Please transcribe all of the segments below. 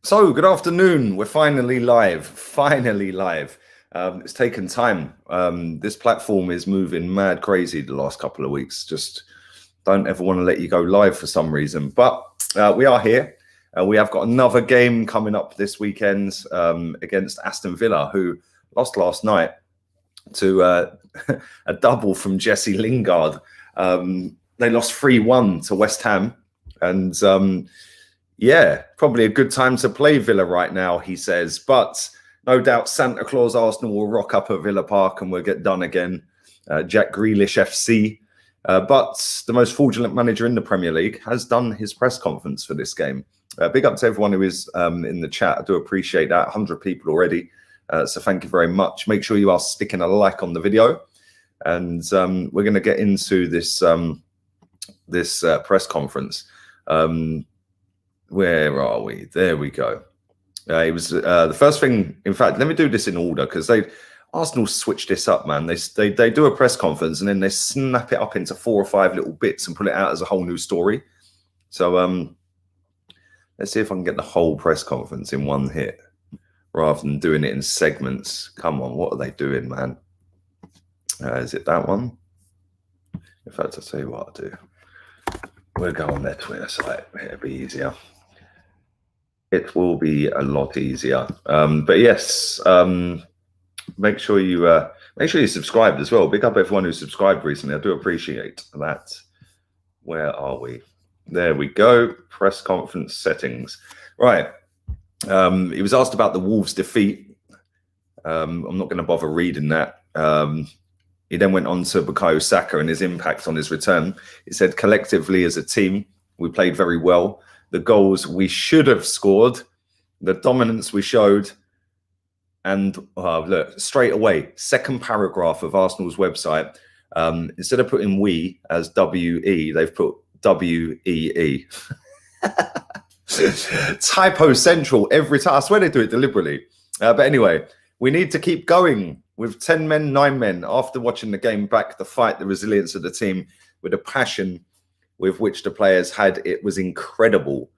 So, good afternoon. We're finally live. It's taken time. This platform is moving mad crazy the last couple of weeks. Just don't ever want to let you go live for some reason. But we are here. We have got another game coming up this weekend against Aston Villa, who lost last night to a double from Jesse Lingard. They lost 3-1 to West Ham. And yeah, probably a good time to play Villa right now, he says. But no doubt Santa Claus Arsenal will rock up at Villa Park and we'll get done again. Jack Grealish FC. But the most fraudulent manager in the Premier League has done his press conference for this game. Big up to everyone who is in the chat. I do appreciate that. 100 people already. So thank you very much. Make sure you are sticking a like on the video. And we're going to get into this press conference. Where are we? There we go. It was the first thing. In fact, let me do this in order because Arsenal switched this up, man. They do a press conference and then they snap it up into 4 or 5 little bits and put it out as a whole new story. So let's see if I can get the whole press conference in one hit rather than doing it in segments. Come on, what are they doing, man? Is it that one? In fact, I'll tell you what I'll do. We'll go on their Twitter site. It'll be easier. It will be a lot easier. But yes, make sure you subscribe as well. Big up everyone who subscribed recently. I do appreciate that. Where are we? There we go. Press conference settings. Right. He was asked about the Wolves' defeat. I'm not going to bother reading that. He then went on to Bukayo Saka and his impact on his return. He said, collectively as a team, we played very well. The goals we should have scored, the dominance we showed, and look, straight away, second paragraph of Arsenal's website, instead of putting we as W-E, they've put W-E-E. Typo central every time. I swear they do it deliberately. But anyway, we need to keep going with 10 men, 9 men. After watching the game back, the fight, the resilience of the team, with the passion with which the players had, it was incredible.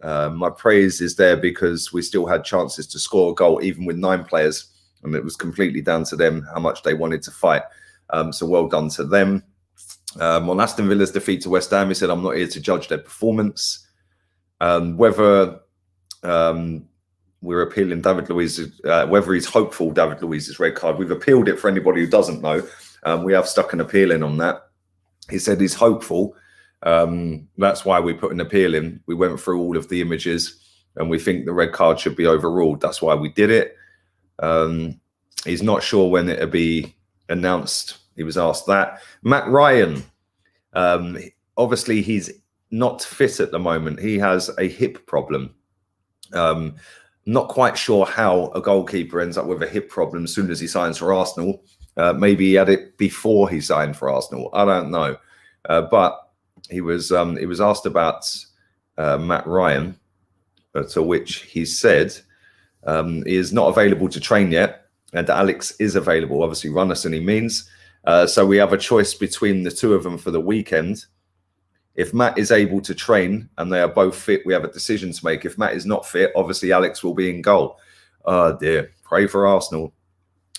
My praise is there because we still had chances to score a goal, even with 9 players, and it was completely down to them how much they wanted to fight. So well done to them. On Aston Villa's defeat to West Ham, he said, I'm not here to judge their performance. Whether we're appealing David Luiz, whether he's hopeful David Luiz's red card, we've appealed it for anybody who doesn't know. We have stuck an appeal in on that. He said he's hopeful. That's why we put an appeal in. We went through all of the images and we think the red card should be overruled. That's why we did it. He's not sure when it'll be announced. He was asked that. Matt Ryan, obviously he's not fit at the moment. He has a hip problem. Not quite sure how a goalkeeper ends up with a hip problem as soon as he signs for Arsenal. Maybe he had it before he signed for Arsenal. I don't know. But he was asked about Matt Ryan, to which he said he is not available to train yet, and Alex is available. Obviously, Runnison he means. So we have a choice between the two of them for the weekend. If Matt is able to train and they are both fit, we have a decision to make. If Matt is not fit, obviously Alex will be in goal. Oh dear, pray for Arsenal.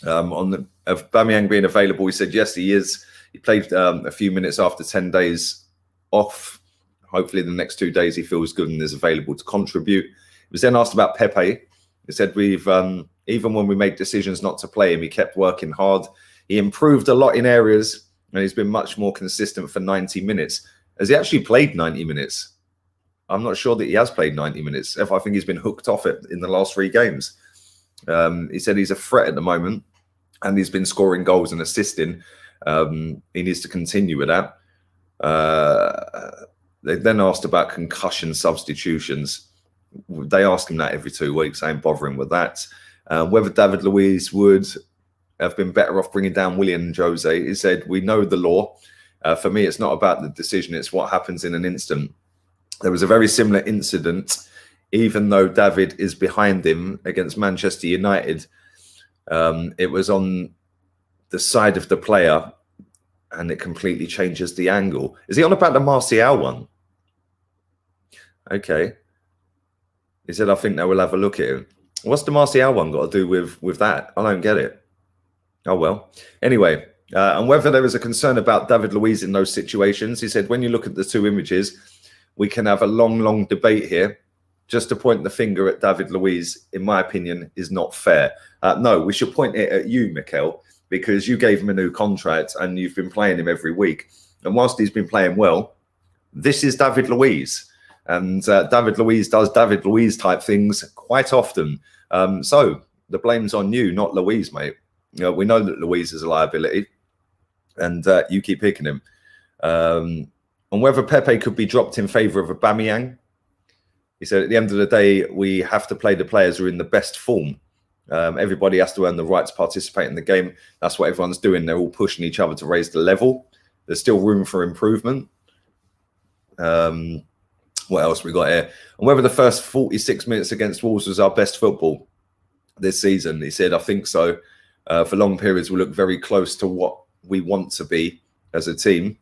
On the Aubameyang being available, he said yes, he is. He played a few minutes after 10 days off. Hopefully the next 2 days he feels good and is available to contribute. He was then asked about Pepe. He said we've even when we made decisions not to play him, he kept working hard. He improved a lot in areas and he's been much more consistent for 90 minutes. Has he actually played 90 minutes? I'm not sure that he has played 90 minutes. I think he's been hooked off it in the last 3 games. He said he's a threat at the moment and he's been scoring goals and assisting. He needs to continue with that. They then asked about concussion substitutions. They ask him that every 2 weeks. I ain't bothering with that. Whether David Luiz would have been better off bringing down Willian and Jose. He said, we know the law. For me, it's not about the decision. It's what happens in an instant. There was a very similar incident, even though David is behind him against Manchester United. It was on the side of the player and it completely changes the angle. Is he on about the Martial one? Okay. He said, I think they will have a look at him. What's the Martial one got to do with that? I don't get it. Oh, well. Anyway, and whether there is a concern about David Luiz in those situations, he said, when you look at the two images, we can have a long, long debate here. Just to point the finger at David Luiz, in my opinion, is not fair. No, we should point it at you, Mikel, because you gave him a new contract and you've been playing him every week. And whilst he's been playing well, this is David Luiz. And David Luiz does David Luiz type things quite often. So the blame's on you, not Luiz, mate. You know, we know that Luiz is a liability and you keep picking him. And whether Pepe could be dropped in favour of Aubameyang, he said, at the end of the day, we have to play the players who are in the best form. Everybody has to earn the right to participate in the game. That's what everyone's doing. They're all pushing each other to raise the level. There's still room for improvement. What else we got here? And whether the first 46 minutes against Wolves was our best football this season, he said, I think so. For long periods, we'll look very close to what we want to be as a team.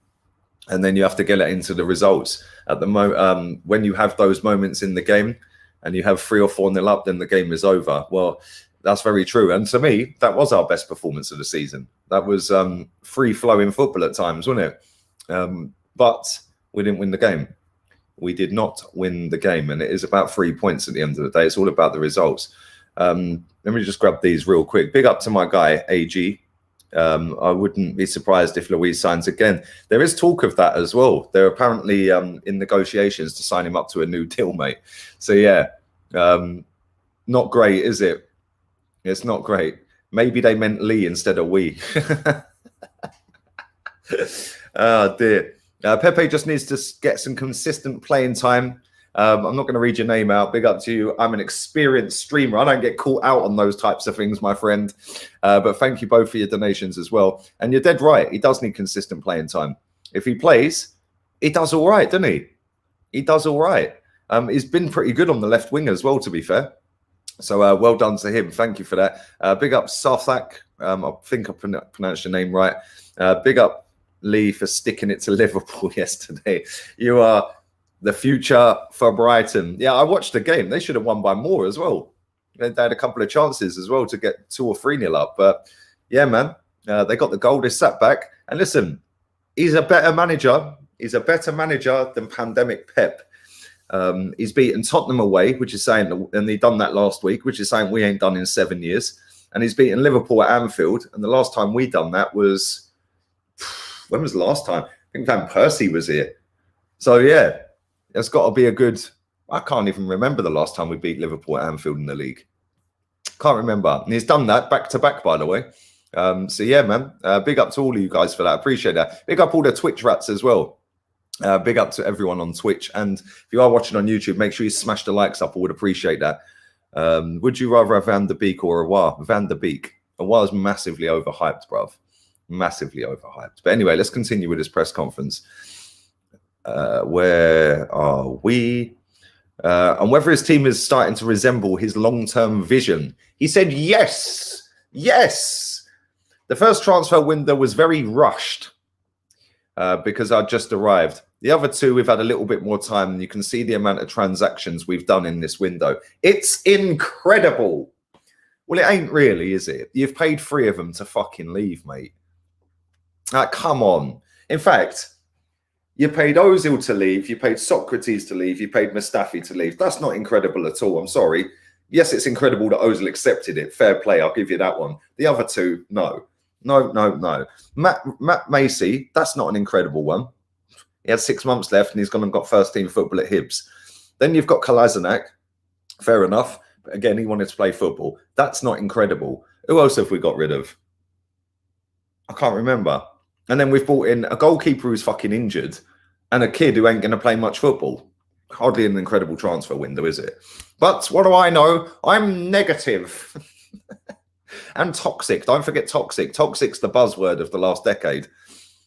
And then you have to get it into the results. At the moment, when you have those moments in the game and you have 3 or 4-0 up, then the game is over. Well, that's very true. And to me, that was our best performance of the season. That was free-flowing football at times, wasn't it? But we didn't win the game. We did not win the game. And it is about 3 points at the end of the day. It's all about the results. Let me just grab these real quick. Big up to my guy, AG. I wouldn't be surprised if Luiz signs again. There is talk of that as well. They're apparently in negotiations to sign him up to a new deal, mate. So, yeah, not great, is it? It's not great. Maybe they meant Lee instead of we. Oh, dear. Pepe just needs to get some consistent playing time. I'm not going to read your name out. Big up to you. I'm an experienced streamer. I don't get caught out on those types of things, my friend. But thank you both for your donations as well. And you're dead right. He does need consistent playing time. If he plays, he does all right, doesn't he? He does all right. He's been pretty good on the left wing as well, to be fair. So well done to him. Thank you for that. Big up Sarthak. I think I pronounced your name right. Big up Lee for sticking it to Liverpool yesterday. You are the future for Brighton. Yeah, I watched the game. They should have won by more as well. They had a couple of chances as well to get 2 or 3-0 up. But yeah, man, they got the goal. They sat back. And listen, he's a better manager. He's a better manager than pandemic Pep. He's beaten Tottenham away, which is saying, and he done that last week, which is saying we ain't done in 7 years. And he's beaten Liverpool at Anfield. And the last time we done that was, when was the last time? I think Van Persie was here. So yeah. It's got to be a good... I can't even remember the last time we beat Liverpool at Anfield in the league. Can't remember. And he's done that back-to-back, by the way. So, yeah, man. Big up to all of you guys for that. Appreciate that. Big up all the Twitch rats as well. Big up to everyone on Twitch. And if you are watching on YouTube, make sure you smash the likes up. I would appreciate that. Would you rather have Van der Beek or Aouar? Van der Beek. Aouar's massively overhyped, bruv. Massively overhyped. But anyway, let's continue with this press conference. Where are we? And whether his team is starting to resemble his long-term vision. He said, yes, yes. The first transfer window was very rushed because I'd just arrived. The other two, we've had a little bit more time, and you can see the amount of transactions we've done in this window. It's incredible. Well, it ain't really, is it? You've paid 3 of them to fucking leave, mate. Come on. In fact, you paid Ozil to leave, you paid Socrates to leave, you paid Mustafi to leave. That's not incredible at all. I'm sorry. Yes, it's incredible that Ozil accepted it. Fair play. I'll give you that one. The other two, no. No, no, no. Matt Macy, that's not an incredible one. He had 6 months left and he's gone and got first-team football at Hibs. Then you've got Kolasinac. Fair enough. But again, he wanted to play football. That's not incredible. Who else have we got rid of? I can't remember. And then we've brought in a goalkeeper who's fucking injured and a kid who ain't going to play much football. Hardly an incredible transfer window, is it? But what do I know? I'm negative and toxic. Don't forget toxic. Toxic's the buzzword of the last decade.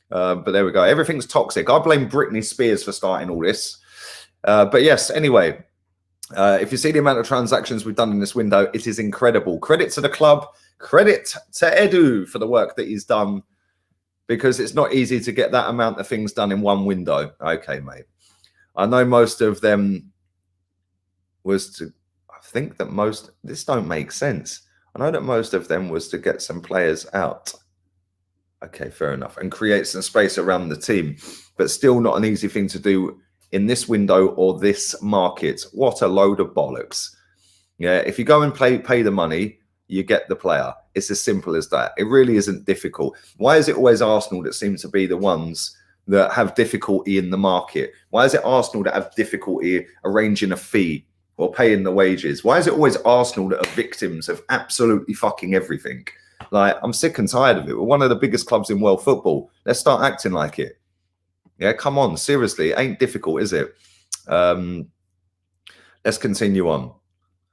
But there we go. Everything's toxic. I blame Britney Spears for starting all this. But yes, anyway, if you see the amount of transactions we've done in this window, it is incredible. Credit to the club. Credit to Edu for the work that he's done, because it's not easy to get that amount of things done in one window. Okay, mate. I know most of them was to think that this don't make sense. I know that most of them was to get some players out. Okay, fair enough. And create some space around the team, but still not an easy thing to do in this window or this market. What a load of bollocks. Yeah, if you go and pay the money, you get the player. It's as simple as that. It really isn't difficult. Why is it always Arsenal that seem to be the ones that have difficulty in the market? Why is it Arsenal that have difficulty arranging a fee or paying the wages? Why is it always Arsenal that are victims of absolutely fucking everything? Like, I'm sick and tired of it. We're one of the biggest clubs in world football. Let's start acting like it. Yeah, come on. Seriously, it ain't difficult, is it? Let's continue on.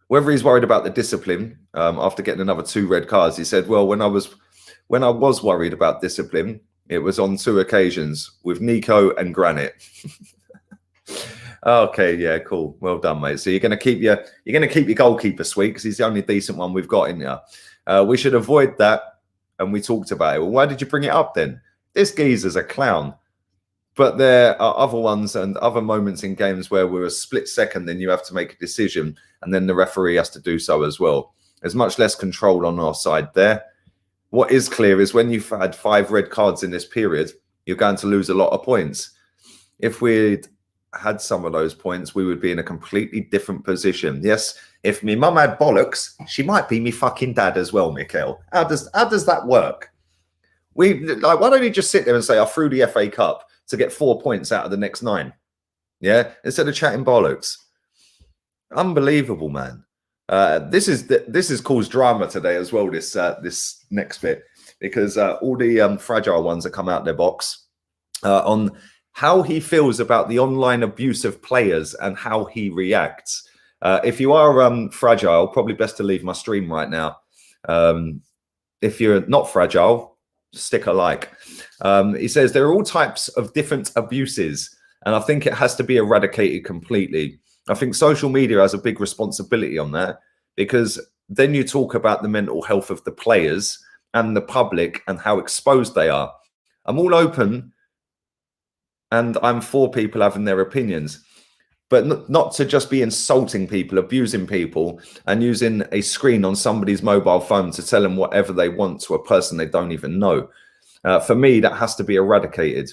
Whether he's worried about the discipline after getting another 2 red cards, he said, well, when I was worried about discipline, it was on 2 occasions with Nico and Granite. Okay, yeah, cool. Well done, mate. So you're going to keep your goalkeeper sweet because he's the only decent one we've got in here. We should avoid that, and we talked about it. Well, why did you bring it up then? This geezer's a clown. But there are other ones and other moments in games where we're a split second, then you have to make a decision, and then the referee has to do so as well. There's much less control on our side there. What is clear is when you've had 5 red cards in this period, you're going to lose a lot of points. If we'd had some of those points, we would be in a completely different position. Yes, if me mum had bollocks, she might be me fucking dad as well, Mikhail. How does that work? Why don't you just sit there and say, I threw the FA Cup to get 4 points out of the next 9? Yeah, instead of chatting bollocks. Unbelievable, man. This is caused drama today as well, this next bit, because all the fragile ones that come out their box on how he feels about the online abuse of players and how he reacts. If you are fragile, probably best to leave my stream right now. If you're not fragile, stick a like. He says there are all types of different abuses, and I think it has to be eradicated completely. I think social media has a big responsibility on that, because then you talk about the mental health of the players and the public and how exposed they are. I'm all open and I'm for people having their opinions, but not to just be insulting people, abusing people, and using a screen on somebody's mobile phone to tell them whatever they want to a person they don't even know. For me, that has to be eradicated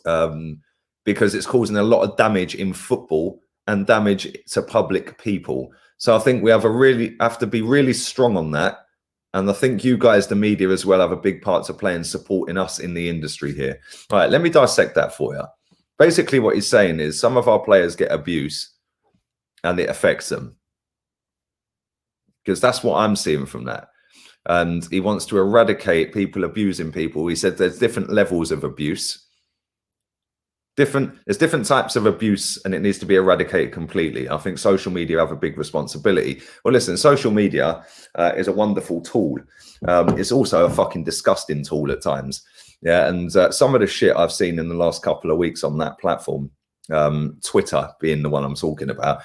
because it's causing a lot of damage in football and damage to public people. So I think we have to be really strong on that. And I think you guys, the media as well, have a big part to play in supporting us in the industry here. All right, let me dissect that for you. Basically, what he's saying is some of our players get abuse and it affects them, because that's what I'm seeing from that. And he wants to eradicate people abusing people. He said there's different levels of abuse. There's different types of abuse, and it needs to be eradicated completely. I think social media have a big responsibility. Well, listen, social media is a wonderful tool. It's also a fucking disgusting tool at times. Yeah, and some of the shit I've seen in the last couple of weeks on that platform, Twitter being the one I'm talking about,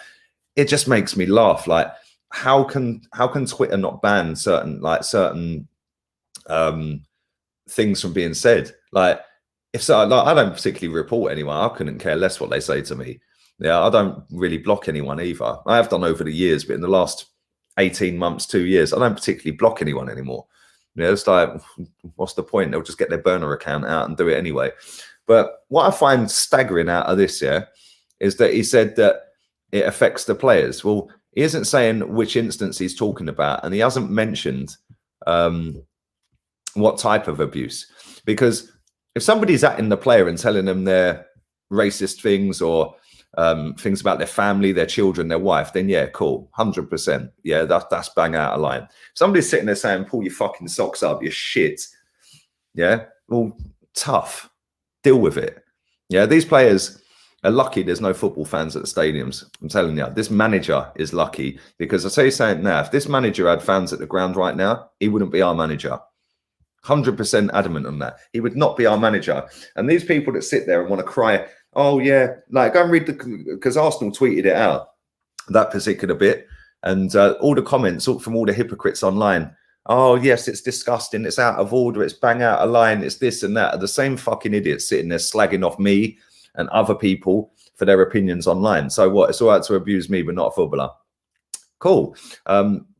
it just makes me laugh. Like, how can Twitter not ban certain things from being said? Like, if so, like, I don't particularly report anyone. I couldn't care less what they say to me. Yeah, I don't really block anyone either. I have done over the years, but in the last 18 months, 2 years, I don't particularly block anyone anymore. You know, it's like, what's the point? They'll just get their burner account out and do it anyway. But what I find staggering out of this here is that he said that it affects the players. Well, he isn't saying which instance he's talking about, and he hasn't mentioned what type of abuse. Because if somebody's atting the player and telling them they're racist things or things about their family, their children, their wife, then yeah, cool, 100%. Yeah, that's bang out of line. If somebody's sitting there saying, pull your fucking socks up, you're shit. Yeah, well, tough. Deal with it. Yeah, these players are lucky there's no football fans at the stadiums. I'm telling you, this manager is lucky, because I'll tell you something now, if this manager had fans at the ground right now, he wouldn't be our manager. 100% adamant on that. He would not be our manager. And these people that sit there and want to cry, oh yeah, like, go and read because Arsenal tweeted it out, that particular bit, and all the comments from all the hypocrites online. Oh yes, it's disgusting, it's out of order, it's bang out of line, it's this and that. Are the same fucking idiots sitting there slagging off me and other people for their opinions online. So what? It's all right to abuse me, but not a footballer. Cool.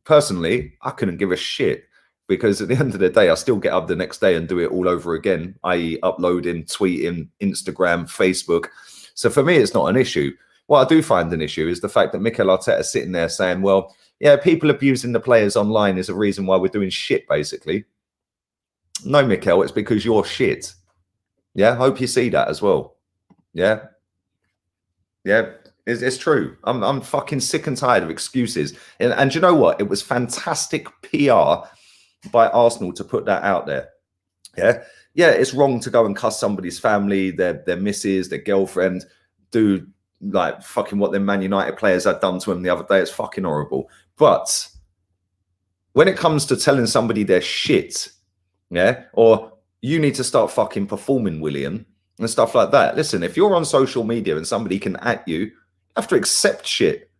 Personally, I couldn't give a shit, because at the end of the day, I still get up the next day and do it all over again, i.e. uploading, tweeting, Instagram, Facebook. So for me, it's not an issue. What I do find an issue is the fact that Mikel Arteta is sitting there saying, well, yeah, people abusing the players online is a reason why we're doing shit, basically. No, Mikel, it's because you're shit. Yeah, hope you see that as well. Yeah. Yeah, it's true. I'm fucking sick and tired of excuses. And you know what? It was fantastic PR by Arsenal to put that out there. Yeah. Yeah, it's wrong to go and cuss somebody's family, their missus, their girlfriend, do like fucking what their Man United players had done to them the other day. It's fucking horrible. But when it comes to telling somebody they're shit, yeah, or you need to start fucking performing, William, and stuff like that. Listen, if you're on social media and somebody can at you, you have to accept shit.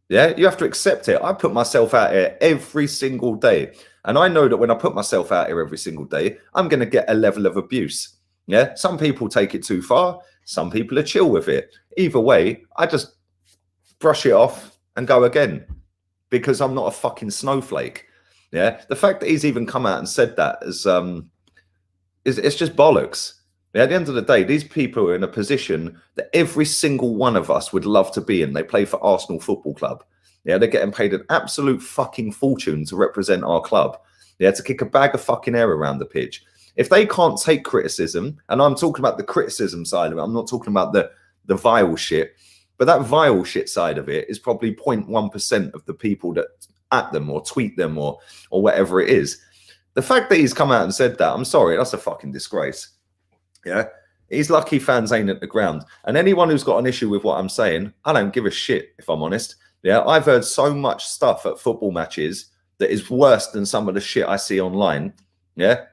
Yeah, you have to accept it. I put myself out here every single day. And I know that when I put myself out here every single day, I'm going to get a level of abuse. Yeah, some people take it too far. Some people are chill with it. Either way, I just brush it off and go again, because I'm not a fucking snowflake. Yeah, the fact that he's even come out and said that is it's just bollocks. Yeah, at the end of the day, these people are in a position that every single one of us would love to be in. They play for Arsenal Football Club. Yeah, they're getting paid an absolute fucking fortune to represent our club. Yeah, to kick a bag of fucking air around the pitch. If they can't take criticism, and I'm talking about the criticism side of it, I'm not talking about the vile shit, but that vile shit side of it is probably 0.1% of the people that at them or tweet them or whatever it is. The fact that he's come out and said that, I'm sorry, that's a fucking disgrace. Yeah, he's lucky fans ain't at the ground. And anyone who's got an issue with what I'm saying, I don't give a shit, if I'm honest. Yeah, I've heard so much stuff at football matches that is worse than some of the shit I see online. Yeah.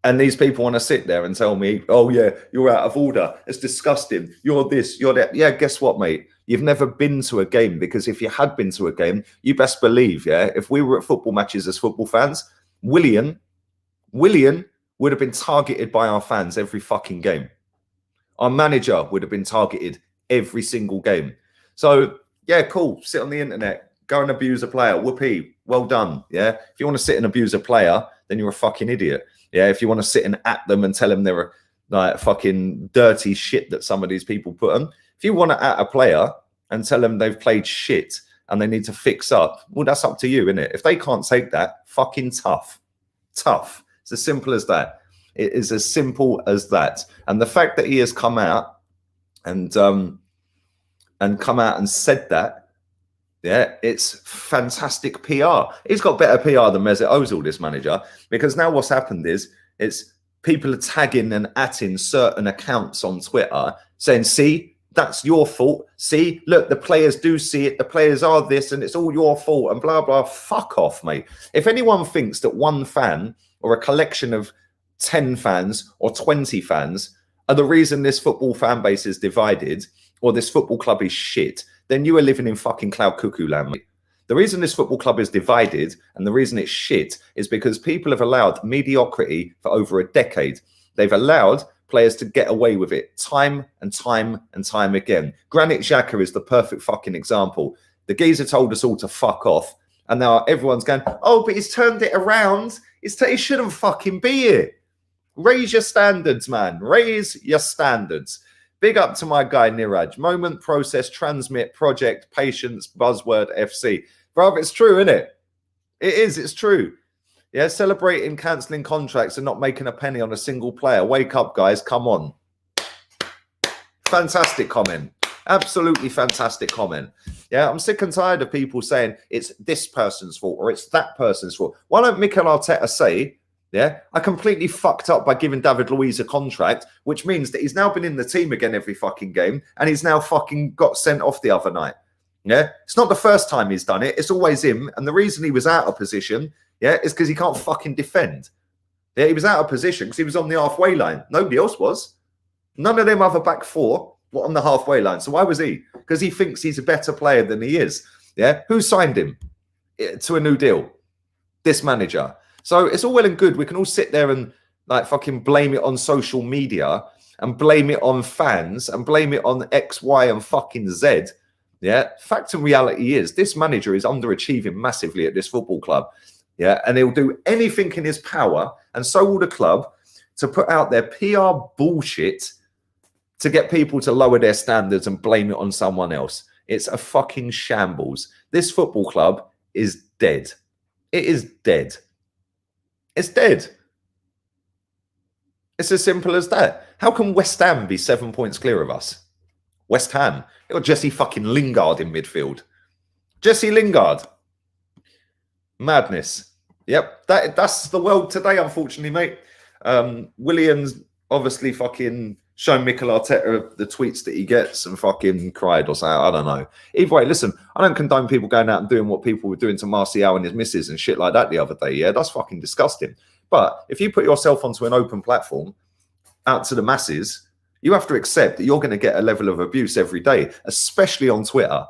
And these people want to sit there and tell me, oh, yeah, you're out of order. It's disgusting. You're this, you're that. Yeah, guess what, mate? You've never been to a game, because if you had been to a game, you best believe, yeah, if we were at football matches as football fans, William would have been targeted by our fans every fucking game. Our manager would have been targeted every single game. So, yeah, cool. Sit on the internet, go and abuse a player. Whoopee. Well done. Yeah. If you want to sit and abuse a player, then you're a fucking idiot. Yeah. If you want to sit and at them and tell them they're like fucking dirty shit that some of these people put them. If you want to at a player and tell them they've played shit and they need to fix up, well, that's up to you, isn't it? If they can't take that, fucking tough. Tough. It's as simple as that. It is as simple as that. And the fact that he has come out and come out and said that, yeah, it's fantastic PR. He's got better PR than Mesut Ozil, this manager, because now what's happened is it's people are tagging and atting certain accounts on Twitter saying, see, that's your fault. See, look, the players do see it. The players are this and it's all your fault and blah, blah. Fuck off, mate. If anyone thinks that one fan or a collection of 10 fans or 20 fans are the reason this football fan base is divided or this football club is shit, then you are living in fucking cloud cuckoo land, mate. The reason this football club is divided and the reason it's shit is because people have allowed mediocrity for over a decade. They've allowed players to get away with it time and time and time again. Granit Xhaka is the perfect fucking example. The geezer told us all to fuck off, and now everyone's going, oh, but he's turned it around. He shouldn't fucking be here. Raise your standards, man. Raise your standards. Big up to my guy, Niraj. Moment, process, transmit, project, patience, buzzword, FC. Bro, it's true, isn't it? It is. It's true. Yeah, celebrating cancelling contracts and not making a penny on a single player. Wake up, guys. Come on. Fantastic comment. Absolutely fantastic comment. Yeah, I'm sick and tired of people saying it's this person's fault or it's that person's fault. Why don't Mikel Arteta say, yeah, I completely fucked up by giving David Luiz a contract, which means that he's now been in the team again every fucking game and he's now fucking got sent off the other night. Yeah, it's not the first time he's done it. It's always him. And the reason he was out of position, yeah, is because he can't fucking defend. Yeah, he was out of position because he was on the halfway line. Nobody else was. None of them other back four were on the halfway line. So why was he? Because he thinks he's a better player than he is. Yeah, who signed him to a new deal? This manager. So it's all well and good. We can all sit there and like fucking blame it on social media and blame it on fans and blame it on X, Y, and fucking Z. Yeah, fact and reality is this manager is underachieving massively at this football club. Yeah, and he'll do anything in his power, and so will the club, to put out their PR bullshit to get people to lower their standards and blame it on someone else. It's a fucking shambles. This football club is dead. It is dead. It's dead. It's as simple as that. How can West Ham be 7 points clear of us? West Ham. They got Jesse fucking Lingard in midfield. Jesse Lingard. Madness. Yep. That's the world today, unfortunately, mate. Williams obviously fucking shown Mikel Arteta the tweets that he gets and fucking cried or something. I don't know. Either way, listen, I don't condone people going out and doing what people were doing to Martial and his missus and shit like that the other day. Yeah, that's fucking disgusting. But if you put yourself onto an open platform out to the masses, you have to accept that you're going to get a level of abuse every day, especially on Twitter.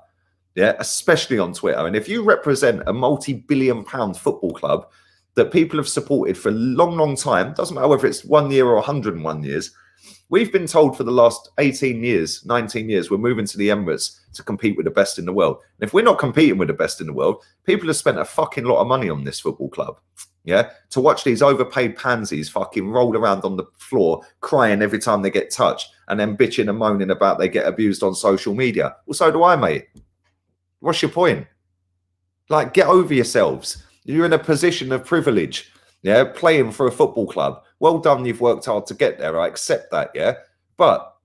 Yeah, especially on Twitter. And if you represent a multi-billion-pound football club that people have supported for a long, long time, doesn't matter whether it's 1 year or 101 years, we've been told for the last 18 years, 19 years, we're moving to the Emirates to compete with the best in the world. And if we're not competing with the best in the world, people have spent a fucking lot of money on this football club. Yeah, to watch these overpaid pansies fucking roll around on the floor, crying every time they get touched, and then bitching and moaning about they get abused on social media. Well, so do I, mate. What's your point? Like, get over yourselves. You're in a position of privilege, yeah, playing for a football club. Well done, you've worked hard to get there. I accept that, yeah. But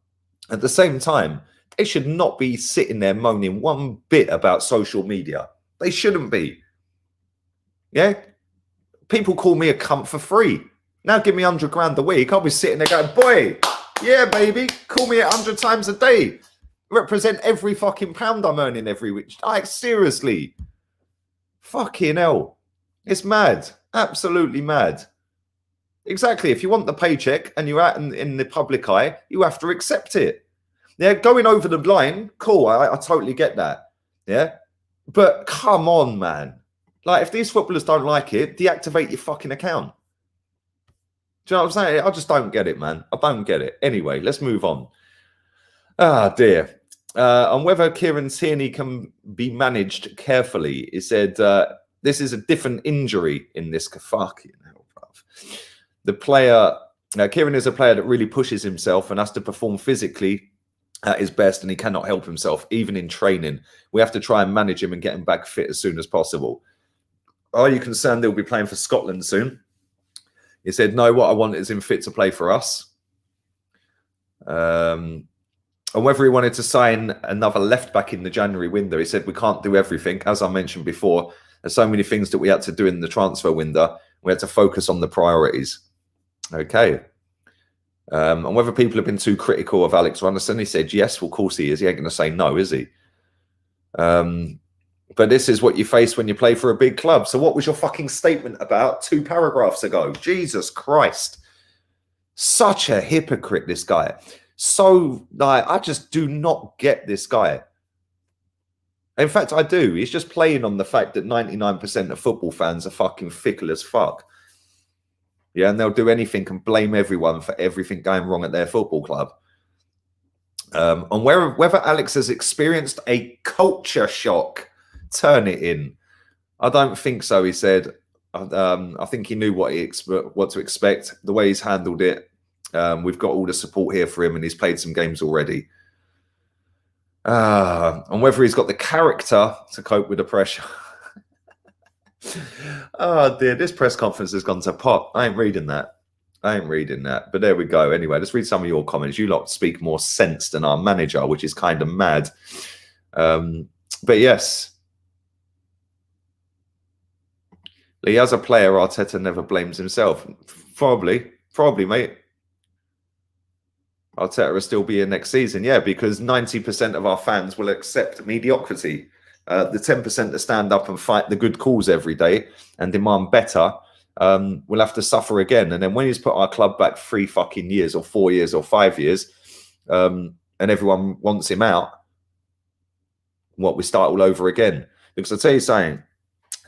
at the same time, they should not be sitting there moaning one bit about social media. They shouldn't be. Yeah? People call me a cunt for free. Now give me 100 grand a week. I'll be sitting there going, boy, yeah, baby, call me 100 times a day. Represent every fucking pound I'm earning every week. Like, seriously. Fucking hell. It's mad. Absolutely mad. Exactly. If you want the paycheck and you're out in the public eye, you have to accept it. Yeah, going over the line, cool. I totally get that. Yeah. But come on, man. Like, if these footballers don't like it, deactivate your fucking account. Do you know what I'm saying? I just don't get it, man. I don't get it. Anyway, let's move on. Ah, dear. On whether Kieran Tierney can be managed carefully, he said, this is a different injury in this. Fucking hell, bruv. The player, Kieran is a player that really pushes himself and has to perform physically at his best, and he cannot help himself, even in training. We have to try and manage him and get him back fit as soon as possible. Are you concerned they'll be playing for Scotland soon? He said, no, what I want is him fit to play for us. And whether he wanted to sign another left-back in the January window, he said, we can't do everything. As I mentioned before, there's so many things that we had to do in the transfer window. We had to focus on the priorities. Okay. And whether people have been too critical of Alex Runnison, he said, yes, well, of course he is. He ain't going to say no, is he? But this is what you face when you play for a big club. So what was your fucking statement about 2 paragraphs ago? Jesus Christ. Such a hypocrite, this guy. So, like, I just do not get this guy. In fact, I do. He's just playing on the fact that 99% of football fans are fucking fickle as fuck. Yeah, and they'll do anything and blame everyone for everything going wrong at their football club. And whether Alex has experienced a culture shock, turn it in. I don't think so, he said. I think he knew what to expect. The way he's handled it, we've got all the support here for him, and he's played some games already. And whether he's got the character to cope with the pressure. Oh, dear. This press conference has gone to pot. I ain't reading that. But there we go. Anyway, let's read some of your comments. You lot speak more sense than our manager, which is kind of mad. But yes. Lee, as a player, Arteta never blames himself. Probably, mate. Arteta will still be here next season. Yeah, because 90% of our fans will accept mediocrity. The 10% that stand up and fight the good cause every day and demand better will have to suffer again. And then when he's put our club back 3 fucking years or 4 years or 5 years and everyone wants him out, we start all over again. Because I'll tell you something,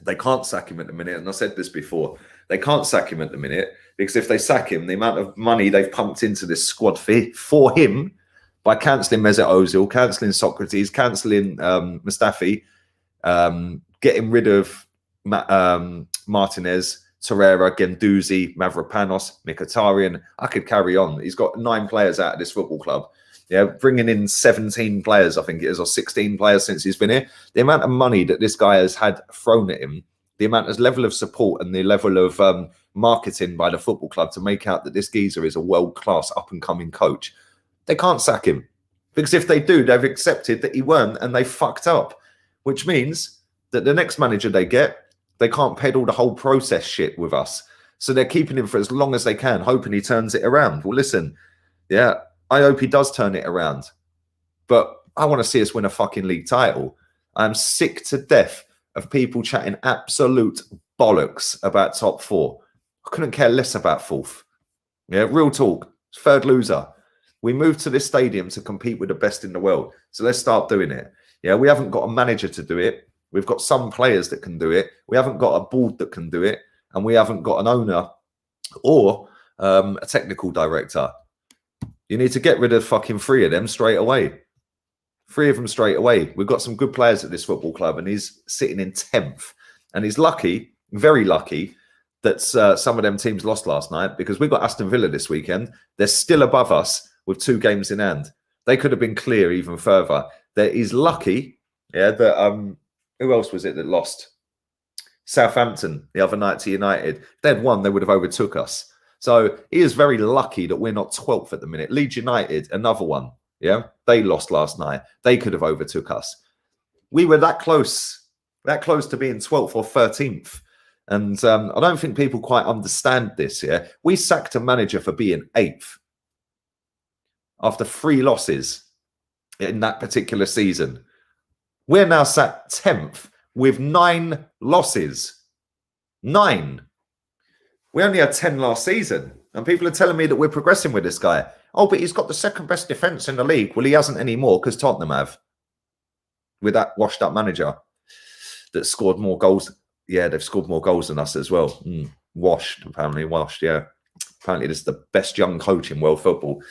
they can't sack him at the minute. And I said this before, they can't sack him at the minute because if they sack him, the amount of money they've pumped into this squad for him, by cancelling Mesut Ozil, cancelling Socrates, cancelling Mustafi, getting rid of Martinez, Torreira, Guendouzi, Mavropanos, Mkhitaryan. I could carry on. He's got 9 players out of this football club. Yeah, bringing in 17 players, I think it is, or 16 players since he's been here. The amount of money that this guy has had thrown at him, the amount of level of support and the level of marketing by the football club to make out that this geezer is a world-class up-and-coming coach. They can't sack him. Because if they do, they've accepted that he weren't and they fucked up. Which means that the next manager they get, they can't peddle the whole process shit with us. So they're keeping him for as long as they can, hoping he turns it around. Well, listen, yeah, I hope he does turn it around. But I want to see us win a fucking league title. I'm sick to death of people chatting absolute bollocks about top 4. I couldn't care less about 4th. Yeah, real talk. 3rd loser. We moved to this stadium to compete with the best in the world. So let's start doing it. Yeah, we haven't got a manager to do it. We've got some players that can do it. We haven't got a board that can do it. And we haven't got an owner or a technical director. You need to get rid of fucking 3 of them straight away. 3 of them straight away. We've got some good players at this football club and he's sitting in 10th. And he's lucky, very lucky, that some of them teams lost last night because we've got Aston Villa this weekend. They're still above us with 2 games in hand. They could have been clear even further. That he's lucky, yeah, that who else was it that lost? Southampton the other night to United. If they'd won, they would have overtook us. So he is very lucky that we're not 12th at the minute. Leeds United, another one. Yeah, they lost last night. They could have overtook us. We were that close to being 12th or 13th. And I don't think people quite understand this. Yeah, we sacked a manager for being 8th after 3 losses in that particular season. We're now sat 10th with 9 losses. 9. We only had 10 last season. And people are telling me that we're progressing with this guy. Oh, but he's got the 2nd best defence in the league. Well, he hasn't anymore because Tottenham have. With that washed up manager that scored more goals. Yeah, they've scored more goals than us as well. Washed, apparently. Washed, yeah. Apparently this is the best young coach in world football.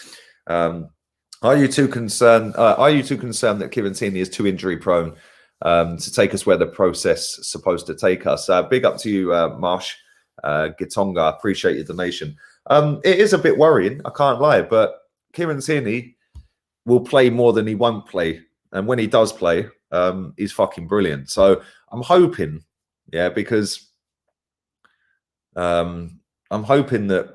Are you too concerned that Kivintini is too injury prone to take us where the process is supposed to take us? Big up to you, Marsh Gitonga. I appreciate your donation. It is a bit worrying, I can't lie, but Kivintini will play more than he won't play. And when he does play, he's fucking brilliant. So I'm hoping, yeah, because I'm hoping that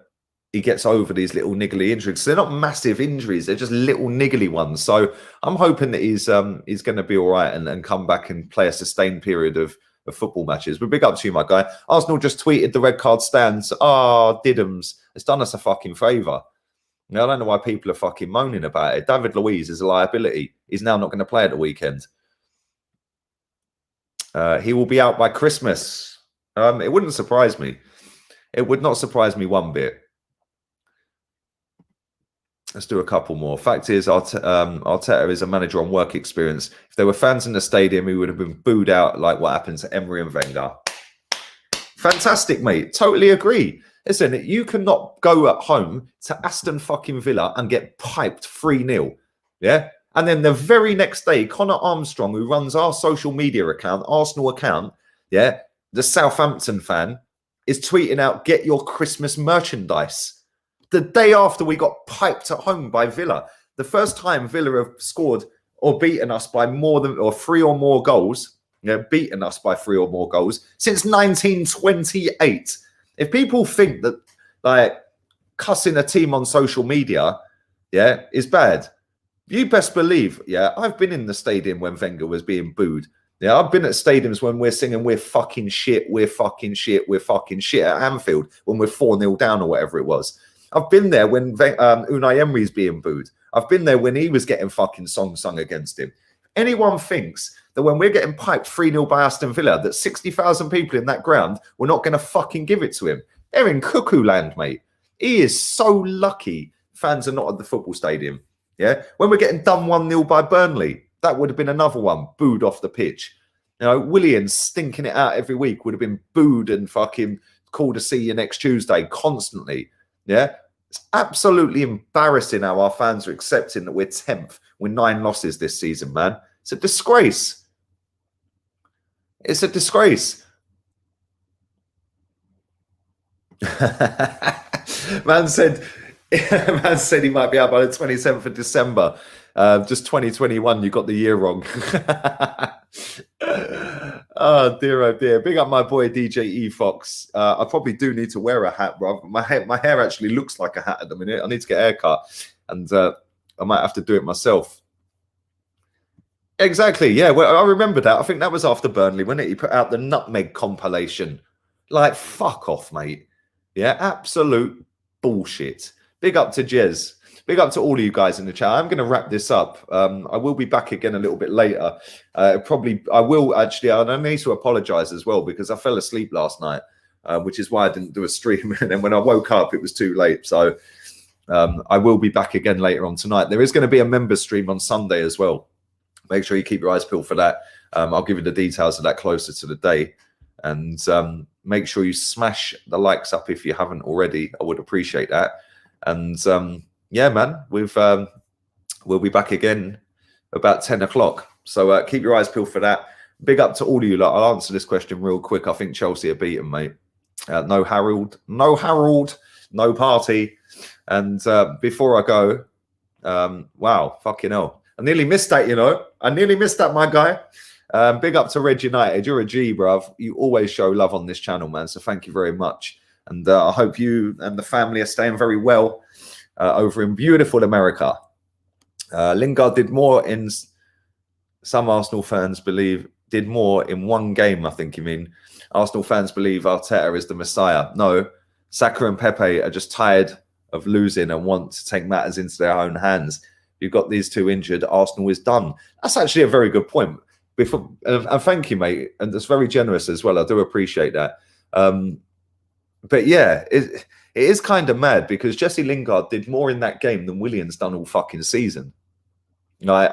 he gets over these little niggly injuries. They're not massive injuries; they're just little niggly ones. So I'm hoping that he's going to be all right and come back and play a sustained period of football matches. But big up to you, my guy. Arsenal just tweeted the red card stands. Oh, Diddums. It's done us a fucking favour. Now, I don't know why people are fucking moaning about it. David Luiz is a liability. He's now not going to play at the weekend. He will be out by Christmas. It wouldn't surprise me. It would not surprise me one bit. Let's do a couple more. Fact is, Arteta is a manager on work experience. If there were fans in the stadium, he would have been booed out like what happened to Emery and Wenger. Fantastic, mate. Totally agree. Listen, you cannot go at home to Aston fucking Villa and get piped 3-0. Yeah? And then the very next day, Connor Armstrong, who runs our social media account, Arsenal account, yeah, the Southampton fan, is tweeting out, get your Christmas merchandise. The day after we got piped at home by Villa. The first time Villa have scored or beaten us by more than, or 3 or more goals, you know, beaten us by 3 or more goals since 1928. If people think that, like, cussing a team on social media, yeah, is bad, you best believe, yeah, I've been in the stadium when Wenger was being booed. Yeah, I've been at stadiums when we're singing, we're fucking shit, we're fucking shit, we're fucking shit at Anfield when we're 4-0 down or whatever it was. I've been there when Unai Emery's being booed. I've been there when he was getting fucking songs sung against him. Anyone thinks that when we're getting piped 3-0 by Aston Villa, that 60,000 people in that ground were not going to fucking give it to him? They're in cuckoo land, mate. He is so lucky fans are not at the football stadium. Yeah, when we're getting done 1-0 by Burnley, that would have been another one booed off the pitch. You know, Williams stinking it out every week would have been booed and fucking called to see you next Tuesday constantly. Yeah, It's absolutely embarrassing how our fans are accepting that we're 10th with 9 losses this season, man. It's a disgrace. It's a disgrace. Man said he might be out by the 27th of December. Just 2021, you got the year wrong. Oh dear. Big up my boy DJ E Fox. I probably do need to wear a hat, bro. My hair actually looks like a hat at the minute. I need to get a haircut, and I might have to do it myself. Exactly. Yeah. Well, I remember that. I think that was after Burnley, wasn't it? He put out the nutmeg compilation. Like, fuck off, mate. Yeah, absolute bullshit. Big up to Jez. Big up to all of you guys in the chat. I'm going to wrap this up. I will be back again a little bit later. I will actually. I need to apologize as well because I fell asleep last night, which is why I didn't do a stream. And then when I woke up, it was too late. So I will be back again later on tonight. There is going to be a member stream on Sunday as well. Make sure you keep your eyes peeled for that. I'll give you the details of that closer to the day. And make sure you smash the likes up if you haven't already. I would appreciate that. And yeah, man, we'll be back again about 10 o'clock. So keep your eyes peeled for that. Big up to all of you. Like, I'll answer this question real quick. I think Chelsea are beaten, mate. No Harold, no party. And before I go, wow, fucking hell. I nearly missed that, you know. I nearly missed that, my guy. Big up to Red United. You're a G, bruv. You always show love on this channel, man. So thank you very much. And I hope you and the family are staying very well over in beautiful America. Lingard did more in, some Arsenal fans believe, did more in one game, I think you mean. Arsenal fans believe Arteta is the Messiah. No, Saka and Pepe are just tired of losing and want to take matters into their own hands. You've got these two injured, Arsenal is done. That's actually a very good point. And thank you, mate. And that's very generous as well. I do appreciate that. But yeah, it is kind of mad because Jesse Lingard did more in that game than Willian's done all fucking season. Like,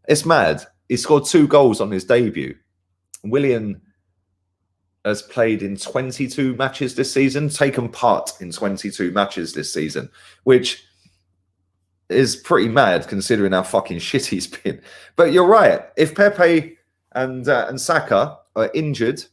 it's mad. He scored 2 goals on his debut. Willian has played in 22 matches this season, taken part in 22 matches this season, which is pretty mad considering how fucking shit he's been. But you're right. If Pepe and Saka are injured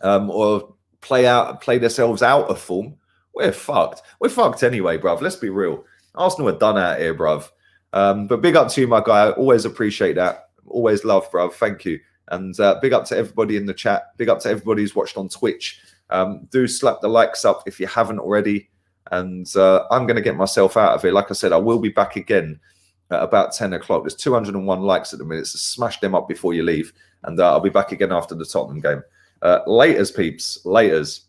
or play themselves out of form, we're fucked. We're fucked anyway, bruv. Let's be real. Arsenal are done out here, bruv. But big up to you, my guy. I always appreciate that. Always love, bruv. Thank you. And big up to everybody in the chat. Big up to everybody who's watched on Twitch. Do slap the likes up if you haven't already. And I'm going to get myself out of it. Like I said, I will be back again at about 10 o'clock. There's 201 likes at the minute, so smash them up before you leave. And I'll be back again after the Tottenham game. Laters, peeps. Laters.